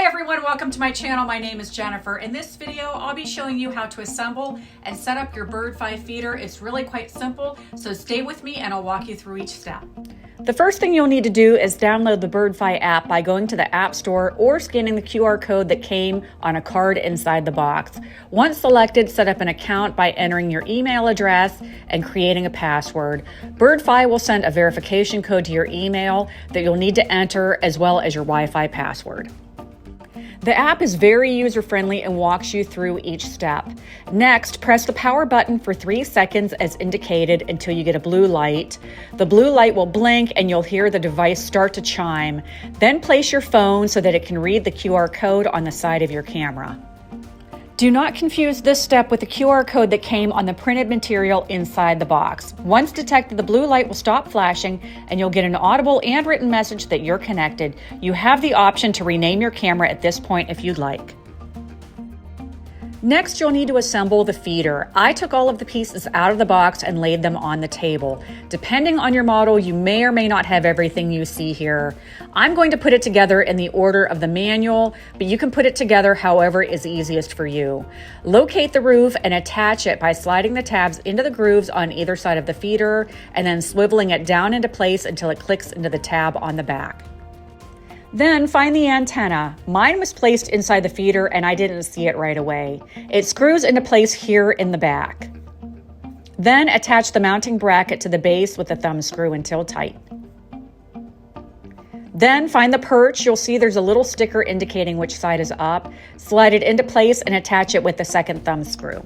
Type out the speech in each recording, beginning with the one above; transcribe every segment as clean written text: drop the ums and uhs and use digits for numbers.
everyone, welcome to my channel. My name is Jennifer. In this video, I'll be showing you how to assemble and set up your Birdfy feeder. It's really quite simple, so stay with me and I'll walk you through each step. The first thing you'll need to do is download the Birdfy app by going to the App Store or scanning the QR code that came on a card inside the box. Once selected, set up an account by entering your email address and creating a password. Birdfy will send a verification code to your email that you'll need to enter, as well as your Wi-Fi password. The app is very user-friendly and walks you through each step. Next, press the power button for 3 seconds as indicated until you get a blue light. The blue light will blink and you'll hear the device start to chime. Then place your phone so that it can read the QR code on the side of your camera. Do not confuse this step with the QR code that came on the printed material inside the box. Once detected, the blue light will stop flashing and you'll get an audible and written message that you're connected. You have the option to rename your camera at this point if you'd like. Next, you'll need to assemble the feeder. I took all of the pieces out of the box and laid them on the table. Depending on your model, you may or may not have everything you see here. I'm going to put it together in the order of the manual, but you can put it together however is easiest for you. Locate the roof and attach it by sliding the tabs into the grooves on either side of the feeder and then swiveling it down into place until it clicks into the tab on the back. Then find the antenna. Mine was placed inside the feeder and I didn't see it right away. It screws into place here in the back. Then attach the mounting bracket to the base with the thumb screw until tight. Then find the perch. You'll see there's a little sticker indicating which side is up. Slide it into place and attach it with the second thumb screw.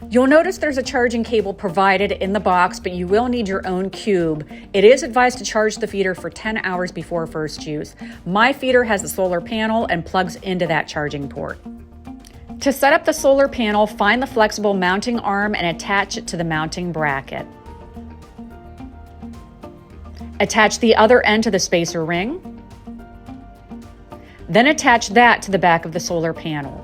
You'll notice there's a charging cable provided in the box, but you will need your own cube. It is advised to charge the feeder for 10 hours before first use. My feeder has a solar panel and plugs into that charging port. To set up the solar panel, find the flexible mounting arm and attach it to the mounting bracket. Attach the other end to the spacer ring. Then attach that to the back of the solar panel.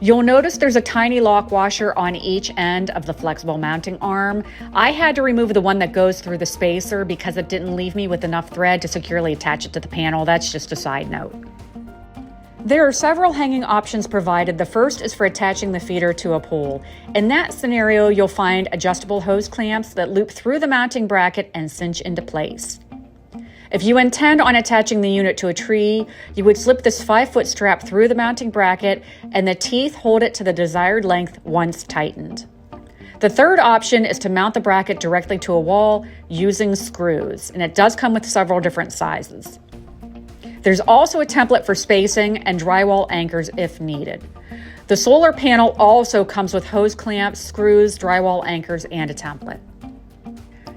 You'll notice there's a tiny lock washer on each end of the flexible mounting arm. I had to remove the one that goes through the spacer because it didn't leave me with enough thread to securely attach it to the panel. That's just a side note. There are several hanging options provided. The first is for attaching the feeder to a pole. In that scenario, you'll find adjustable hose clamps that loop through the mounting bracket and cinch into place. If you intend on attaching the unit to a tree, you would slip this 5-foot strap through the mounting bracket and the teeth hold it to the desired length once tightened. The third option is to mount the bracket directly to a wall using screws, and it does come with several different sizes. There's also a template for spacing and drywall anchors if needed. The solar panel also comes with hose clamps, screws, drywall anchors, and a template.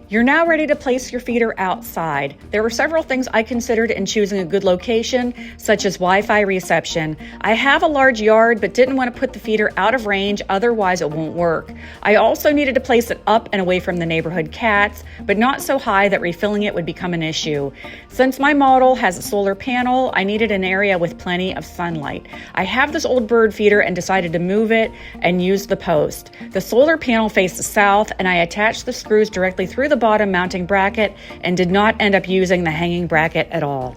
You're now ready to place your feeder outside. There were several things I considered in choosing a good location, such as Wi-Fi reception. I have a large yard, but didn't want to put the feeder out of range, otherwise it won't work. I also needed to place it up and away from the neighborhood cats, but not so high that refilling it would become an issue. Since my model has a solar panel, I needed an area with plenty of sunlight. I have this old bird feeder and decided to move it and use the post. The solar panel faces south, and I attached the screws directly through the bottom mounting bracket and did not end up using the hanging bracket at all.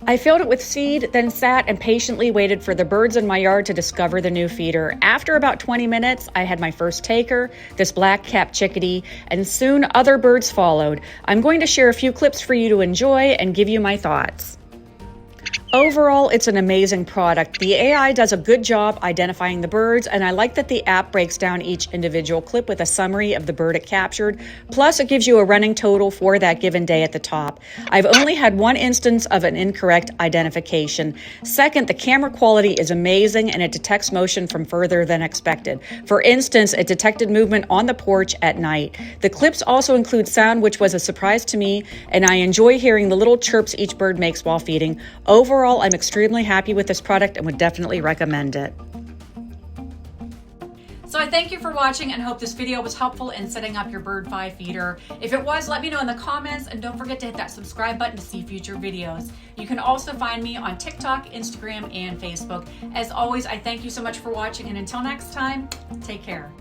I filled it with seed, then sat and patiently waited for the birds in my yard to discover the new feeder. After about 20 minutes, I had my first taker, this black-capped chickadee, and soon other birds followed. I'm going to share a few clips for you to enjoy and give you my thoughts. Overall, it's an amazing product. The AI does a good job identifying the birds, and I like that the app breaks down each individual clip with a summary of the bird it captured. Plus, it gives you a running total for that given day at the top. I've only had one instance of an incorrect identification. Second, the camera quality is amazing, and it detects motion from further than expected. For instance, it detected movement on the porch at night. The clips also include sound, which was a surprise to me, and I enjoy hearing the little chirps each bird makes while feeding. Overall, I'm extremely happy with this product and would definitely recommend it. So I thank you for watching and hope this video was helpful in setting up your Birdfy feeder. If it was, let me know in the comments, and don't forget to hit that subscribe button to see future videos. You can also find me on TikTok, Instagram, and Facebook. As always, I thank you so much for watching, and until next time, take care.